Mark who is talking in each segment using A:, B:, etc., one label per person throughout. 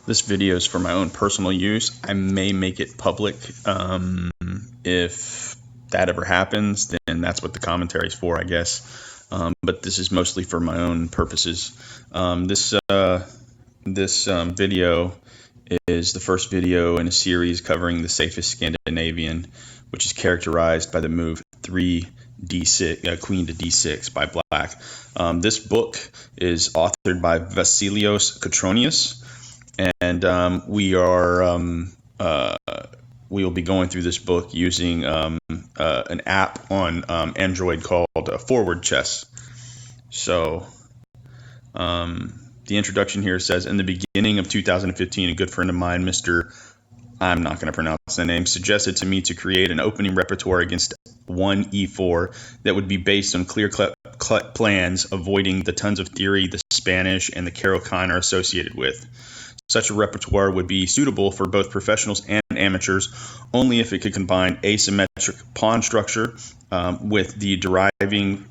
A: This video is for my own personal use. I may make it public. If that ever happens, then that's what the commentary is for, I guess. But this is mostly for my own purposes. This video is the first video in a series covering the safest Scandinavian, which is characterized by the move 3d6, queen to d6 by black. This book is authored by Vasilios Kotronius, and we will be going through this book using an app on Android called Forward Chess. So the introduction here says, in the beginning of 2015, a good friend of mine, Mr. I'm not going to pronounce the name, suggested to me to create an opening repertoire against 1e4 that would be based on clear-cut plans, avoiding the tons of theory the Spanish and the Caro-Kann are associated with. Such a repertoire would be suitable for both professionals and amateurs only if it could combine asymmetric pawn structure with the deriving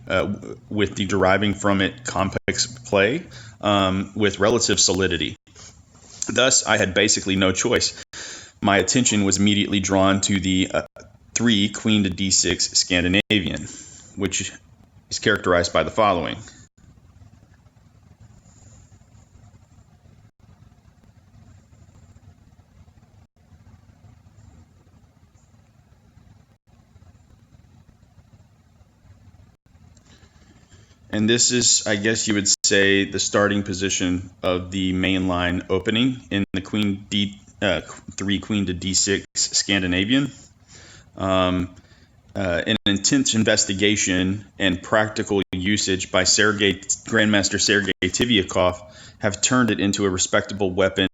A: from it complex play with relative solidity. Thus, I had basically no choice. My attention was immediately drawn to the 3 queen to d6 Scandinavian, which is characterized by the following. And this is, I guess you would say, the starting position of the mainline opening in the 3 queen to d6 Scandinavian. An intense investigation and practical usage by Grandmaster Sergei Tivyakov have turned it into a respectable weapon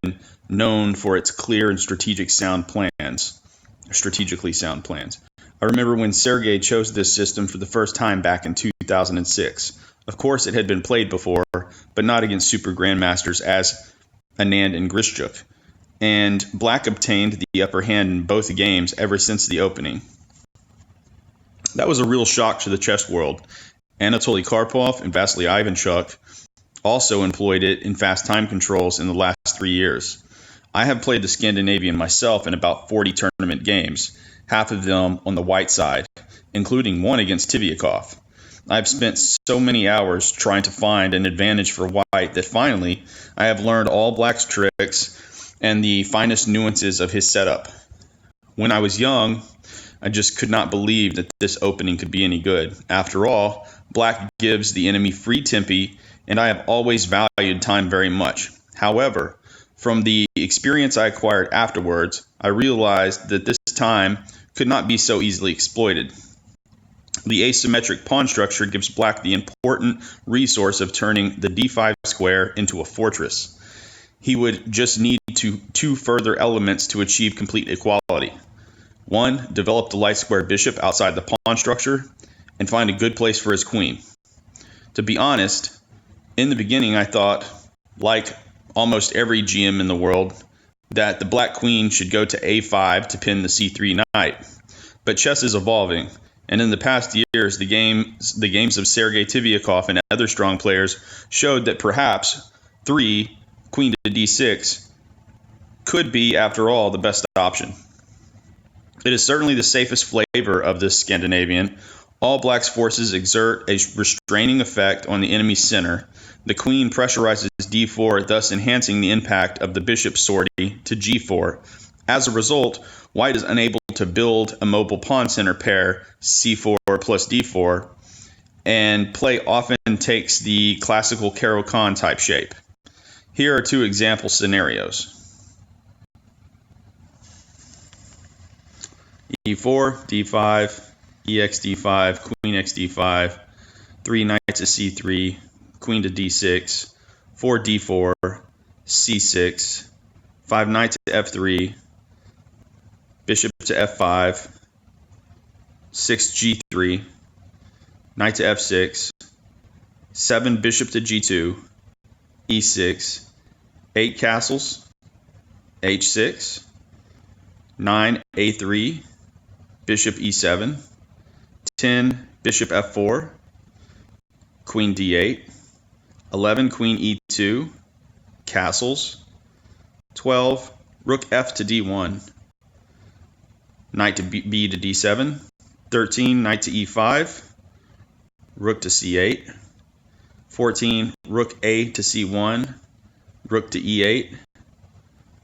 A: known for its clear and strategically sound plans. I remember when Sergei chose this system for the first time back in 2006. Of course, it had been played before, but not against super grandmasters as Anand and Grishchuk, and black obtained the upper hand in both games ever since the opening. That was a real shock to the chess world. Anatoly Karpov and Vasily Ivanchuk also employed it in fast time controls in the last 3 years. I have played the Scandinavian myself in about 40 tournament games, half of them on the white side, including one against Tivyakov. I've spent so many hours trying to find an advantage for white that finally I have learned all black's tricks and the finest nuances of his setup. When I was young, I just could not believe that this opening could be any good. After all, black gives the enemy free tempi, and I have always valued time very much. However, from the experience I acquired afterwards, I realized that this time could not be so easily exploited. The asymmetric pawn structure gives black the important resource of turning the d5 square into a fortress. He would just need two further elements to achieve complete equality. 1, develop the light square bishop outside the pawn structure and find a good place for his queen. To be honest, in the beginning I thought, like almost every GM in the world, that the black queen should go to a5 to pin the c3 knight. But chess is evolving, and in the past years the games of Sergei Tivyakov and other strong players showed that perhaps 3 queen to d6 could be, after all, the best option. It is certainly the safest flavor of this Scandinavian. All black's forces exert a restraining effect on the enemy's center. The queen pressurizes d4, thus enhancing the impact of the bishop sortie to g4. As a result, white is unable to build a mobile pawn center pair, c4 plus d4, and play often takes the classical Caro-Kann type shape. Here are 2 example scenarios. e4, d5, ex d5, queen x d5, 3 knights to c3, queen to d6, 4 d4, c6, 5 knight to f3, bishop to f5, 6 g3, knight to f6, 7 bishop to g2, e6, 8 castles, h6, 9 a3, bishop e7, 10 bishop f4, queen d8, 11 queen e2, castles, 12, rook f to d1, knight to b to d7. 13, knight to e5, rook to c8. 14, rook a to c1, rook to e8.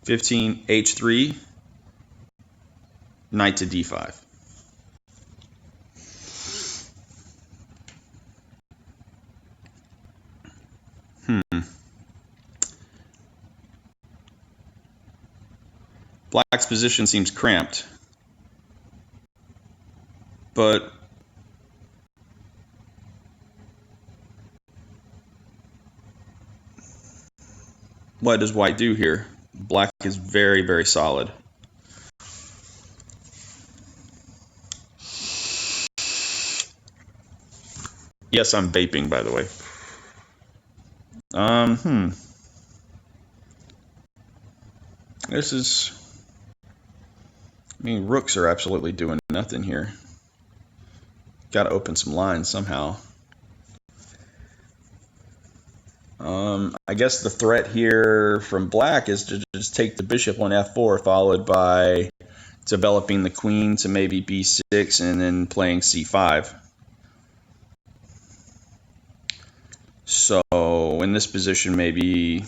A: 15, h3, knight to d5. Black's position seems cramped, but what does white do here? Black is very, very solid. Yes, I'm vaping, by the way. This is... I mean, rooks are absolutely doing nothing here. Got to open some lines somehow. I guess the threat here from black is to just take the bishop on f4, followed by developing the queen to maybe b6 and then playing c5. So in this position, maybe,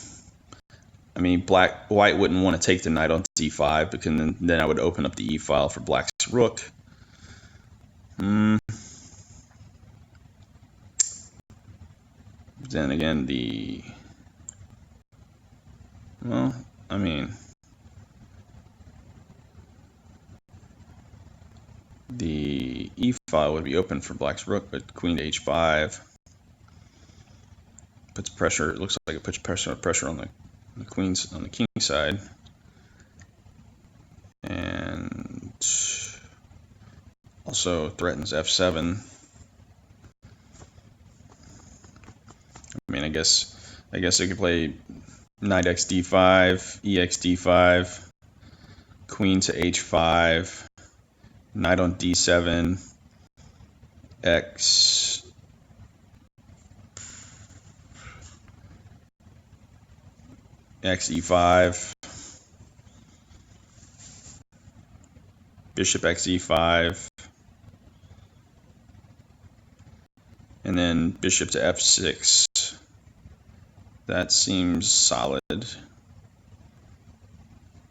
A: I mean, white wouldn't want to take the knight on d5 because then I would open up the e file for black's rook. Then again, well, I mean, the e file would be open for black's rook, but queen to h5 puts pressure. It looks like it puts pressure on the king side, and also threatens f7. I mean, I guess I could play knight x d5, ex d5, queen to h5, knight on d7, x e5, bishop x e5, and then bishop to f6. That seems solid.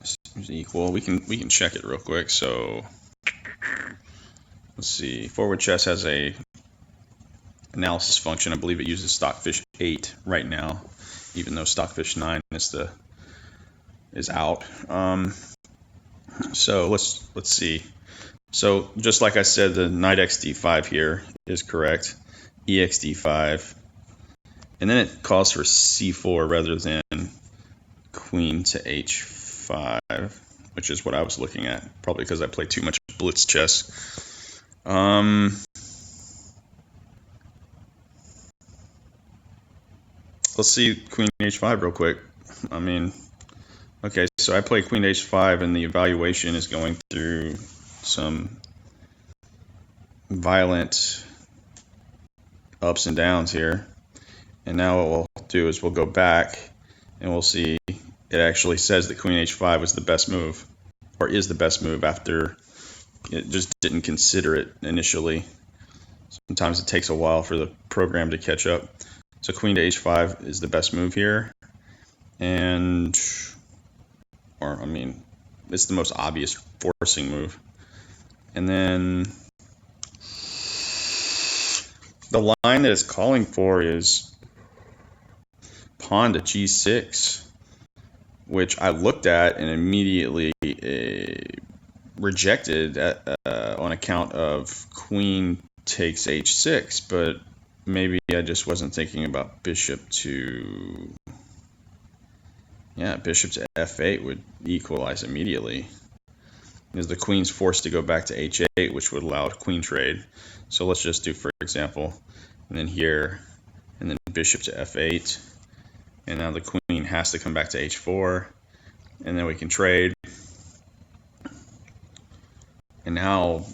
A: Seems equal. We can check it real quick. So let's see. Forward chess has a analysis function. I believe it uses Stockfish 8 right now, even though Stockfish 9 is out. So let's see. So just like I said, the knight x d5 here is correct. Ex d5. And then it calls for c4 rather than queen to h5, which is what I was looking at, probably because I play too much blitz chess. Let's see queen h5 real quick. I mean, okay, so I play queen h5, and the evaluation is going through some violent ups and downs here. And now what we'll do is we'll go back and we'll see it actually says that queen h5 was the best move, or is the best move, after it just didn't consider it initially. Sometimes it takes a while for the program to catch up. So queen to h5 is the best move here. And, or I mean, it's the most obvious forcing move. And then the line that it's calling for is pawn to g6, which I looked at and immediately rejected on account of queen takes h6, but maybe I just wasn't thinking about bishop to f8 would equalize immediately, because the queen's forced to go back to h8, which would allow a queen trade. So let's just do, for example, and then here, and then bishop to f8. And now the queen has to come back to h4, and then we can trade. And now,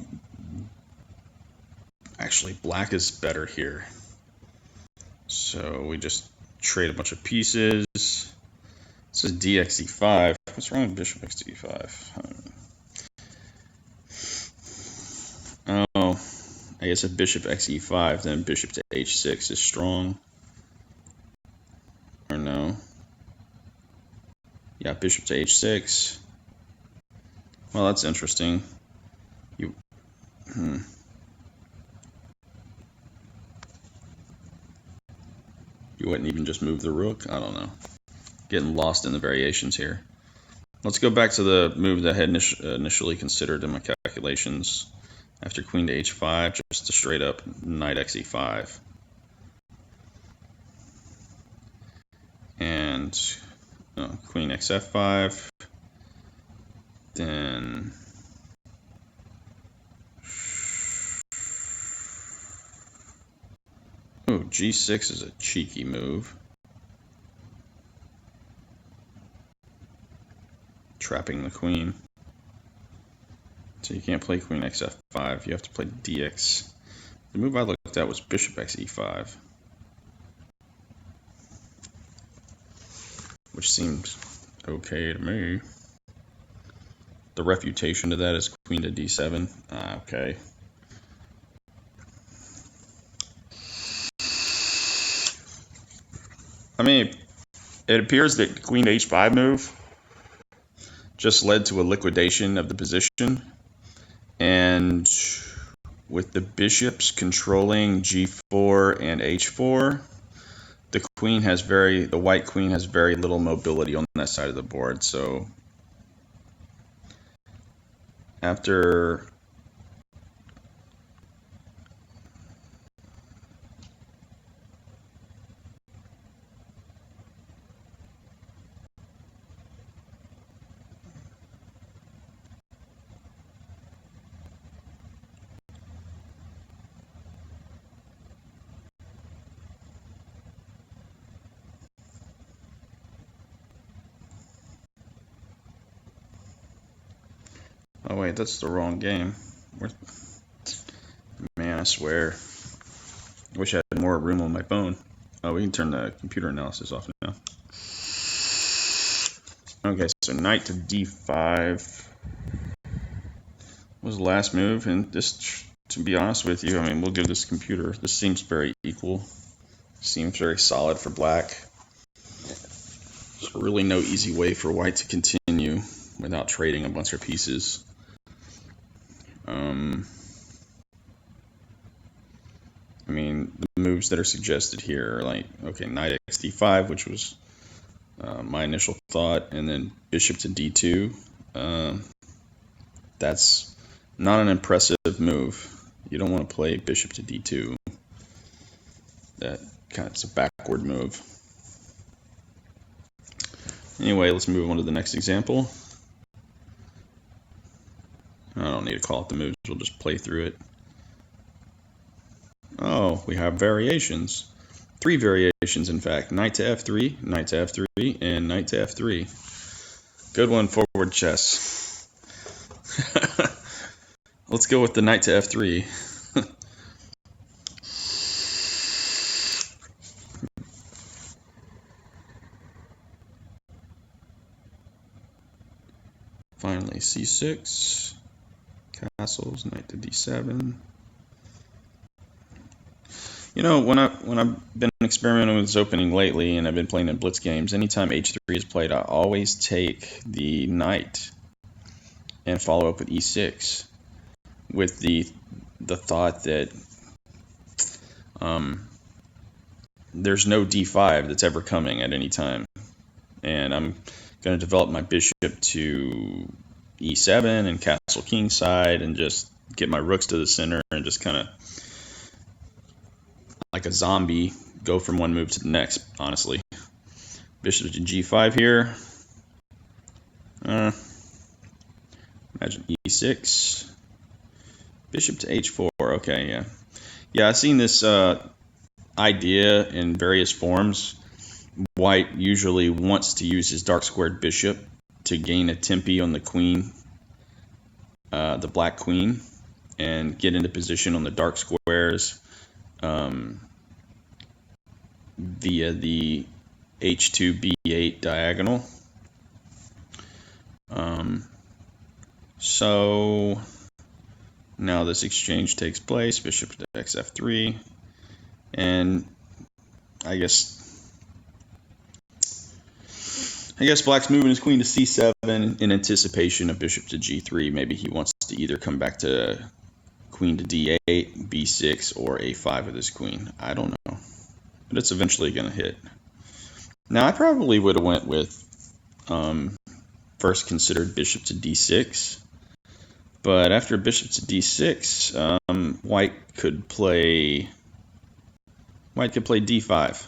A: actually, black is better here. So we just trade a bunch of pieces. This is dxd5. What's wrong with bishop xd5? Oh, I guess if bishop xe5, then bishop to h6 is strong. Or no? Yeah, bishop to h6. Well, that's interesting. You wouldn't even just move the rook? I don't know. Getting lost in the variations here. Let's go back to the move that I had initially considered in my calculations. After queen to h5, just a straight up knight xe5. And queen xf5. Then g6 is a cheeky move. Trapping the queen. So you can't play queen xf5, you have to play dx. The move I looked at was bishop xe5, which seems okay to me. The refutation to that is queen to d7. Okay. I mean, it appears that the queen to h5 move just led to a liquidation of the position, and with the bishops controlling g4 and h4, the white queen has very little mobility on that side of the board. So after oh wait, that's the wrong game. Man, I swear. I wish I had more room on my phone. Oh, we can turn the computer analysis off now. Okay, so knight to d5 was the last move, and this, to be honest with you, I mean, we'll give this computer, this seems very equal. Seems very solid for black. There's really no easy way for white to continue without trading a bunch of pieces. I mean, the moves that are suggested here are like, okay, knight xd5, which was my initial thought, and then bishop to d2. That's not an impressive move. You don't want to play bishop to d2. It's a backward move. Anyway, let's move on to the next example. I don't need to call it the moves, we'll just play through it. Oh, we have variations. 3 variations, in fact. Knight to f3, knight to f3, and knight to f3. Good one, forward chess. Let's go with the knight to f3. Finally, c6. Castles, knight to d7. You know, when I've been experimenting with this opening lately, and I've been playing in blitz games, anytime h3 is played, I always take the knight and follow up with e6, with the thought that there's no d5 that's ever coming at any time, and I'm going to develop my bishop to e7 and castle king side, and just get my rooks to the center, and just kind of like a zombie go from one move to the next, honestly. Bishop to g5 here. Imagine e6. Bishop to h4. Okay, yeah. Yeah, I've seen this idea in various forms. White usually wants to use his dark squared bishop to gain a tempi on the queen, the black queen, and get into position on the dark squares via the h2 b8 diagonal. So now this exchange takes place, bishop to xf3, and I guess black's moving his queen to c7 in anticipation of bishop to g3. Maybe he wants to either come back to queen to d8, b6, or a5 with his queen. I don't know, but it's eventually going to hit. Now I probably would have went with first considered bishop to d6, but after bishop to d6, white could play d5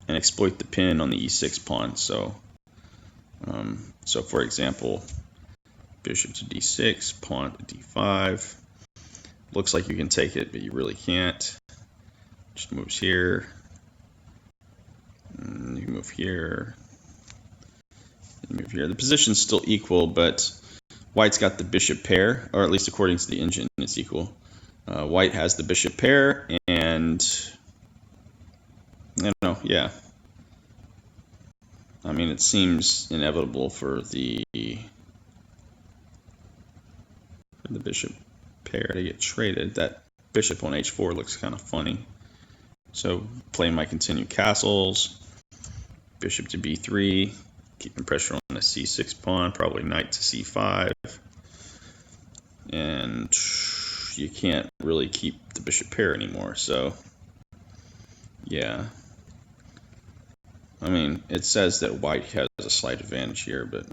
A: and exploit the pin on the e6 pawn. So for example, bishop to d6, pawn to d5. Looks like you can take it, but you really can't. Just moves here. And you move here. You move here. The position's still equal, but white's got the bishop pair, or at least according to the engine, it's equal. White has the bishop pair, and yeah. I mean, it seems inevitable for the bishop pair to get traded. That bishop on h4 looks kind of funny. So playing my continued castles, bishop to b3, keeping pressure on the c6 pawn, probably knight to c5, and you can't really keep the bishop pair anymore. So yeah, I mean, it says that white has a slight advantage here, but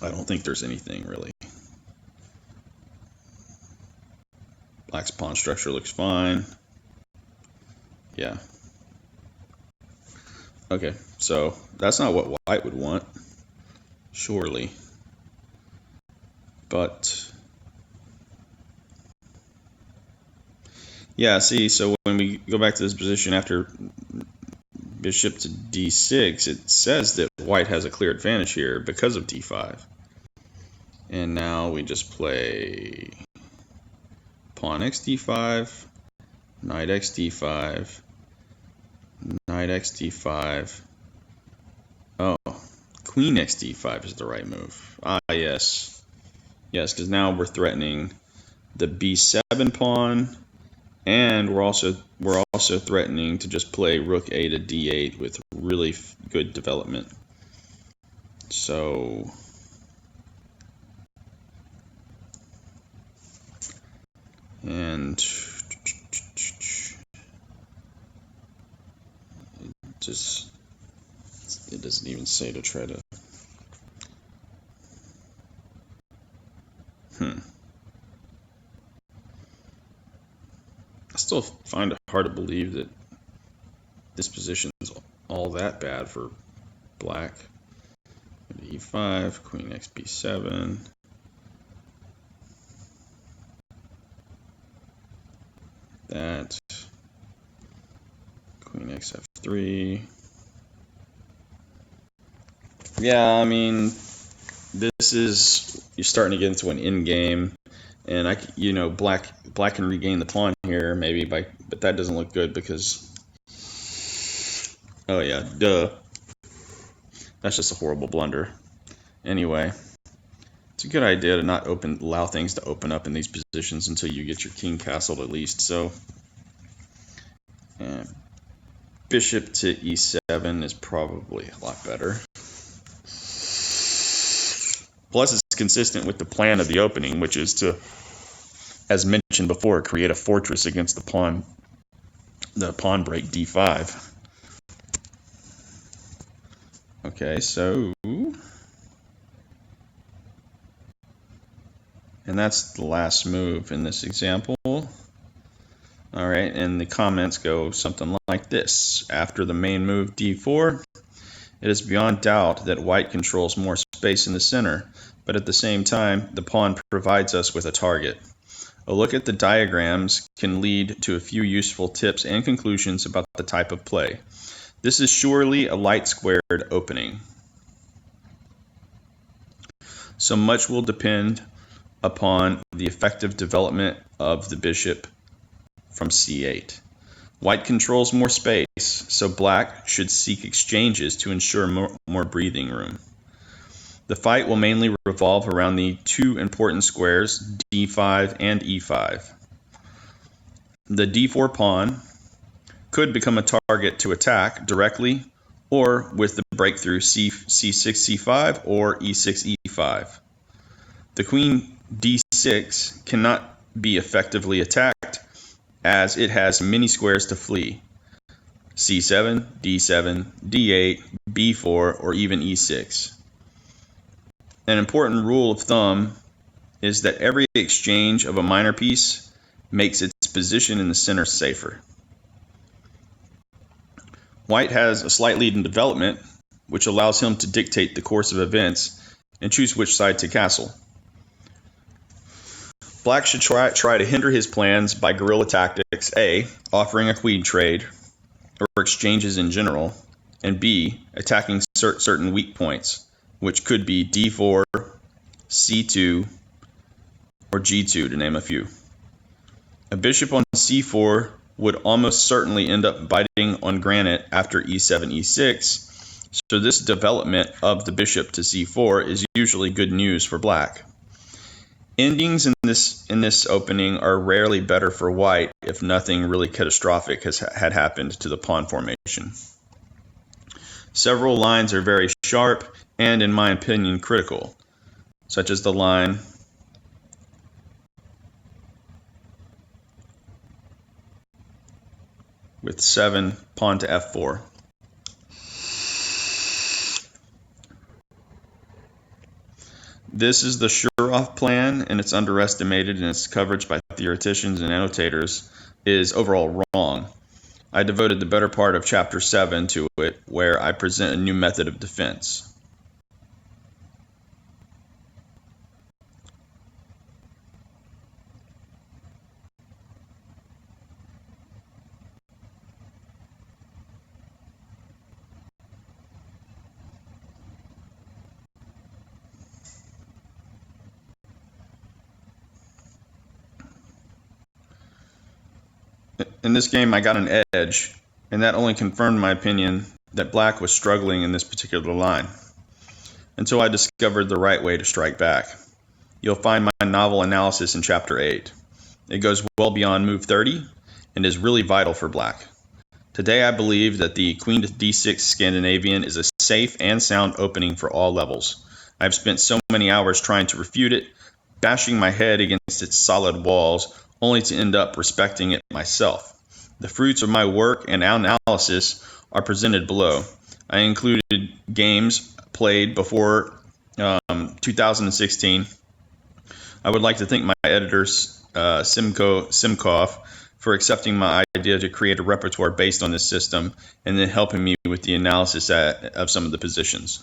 A: I don't think there's anything really. Black's pawn structure looks fine. Yeah. Okay, so that's not what white would want, surely. But yeah, see, so when we go back to this position after bishop to d6, it says that white has a clear advantage here because of d5. And now we just play pawn x d5, knight x d5, knight x d5. Oh, queen x d5 is the right move. Ah, yes. Yes, because now we're threatening the b7 pawn, and we're also threatening to just play rook a to d8 with really good development. So and it doesn't even say to try to I still find it hard to believe that this position is all that bad for black. e5, queen x b7. That. Queen x f3. Yeah, I mean, you're starting to get into an end game, and black can regain the pawn here maybe but that doesn't look good because, oh yeah, duh, that's just a horrible blunder. Anyway, it's a good idea to not allow things to open up in these positions until you get your king castled at least. So bishop to e7 is probably a lot better. Plus, it's consistent with the plan of the opening, which is to, as mentioned before, create a fortress against the pawn break d5. Okay, so, and that's the last move in this example. All right, and the comments go something like this. After the main move d4, it is beyond doubt that white controls more space in the center, but at the same time, the pawn provides us with a target. A look at the diagrams can lead to a few useful tips and conclusions about the type of play. This is surely a light squared opening. So much will depend upon the effective development of the bishop from c8. White controls more space, so black should seek exchanges to ensure more breathing room. The fight will mainly revolve around the two important squares, d5 and e5. The d4 pawn could become a target to attack directly or with the breakthrough c6, c5 or e6, e5. The queen d6 cannot be effectively attacked as it has many squares to flee: c7, d7, d8, b4, or even e6. An important rule of thumb is that every exchange of a minor piece makes its position in the center safer. White has a slight lead in development, which allows him to dictate the course of events and choose which side to castle. Black should try to hinder his plans by guerrilla tactics: A, offering a queen trade or exchanges in general, and B, attacking certain weak points, which could be d4, c2, or g2, to name a few. A bishop on c4 would almost certainly end up biting on granite after e7, e6, so this development of the bishop to c4 is usually good news for black. Endings in this opening are rarely better for white if nothing really catastrophic had happened to the pawn formation. Several lines are very sharp and, in my opinion, critical, such as the line with 7, pawn to f4. This is the Shurov plan, and it's underestimated, and its coverage by theoreticians and annotators is overall wrong. I devoted the better part of chapter 7 to it, where I present a new method of defense. In this game, I got an edge, and that only confirmed my opinion that black was struggling in this particular line, until I discovered the right way to strike back. You'll find my novel analysis in chapter 8. It goes well beyond move 30 and is really vital for black. Today I believe that the queen to d6 Scandinavian is a safe and sound opening for all levels. I've spent so many hours trying to refute it, bashing my head against its solid walls, only to end up respecting it myself. The fruits of my work and analysis are presented below. I included games played before 2016. I would like to thank my editor, Simkov, for accepting my idea to create a repertoire based on this system and then helping me with the analysis of some of the positions.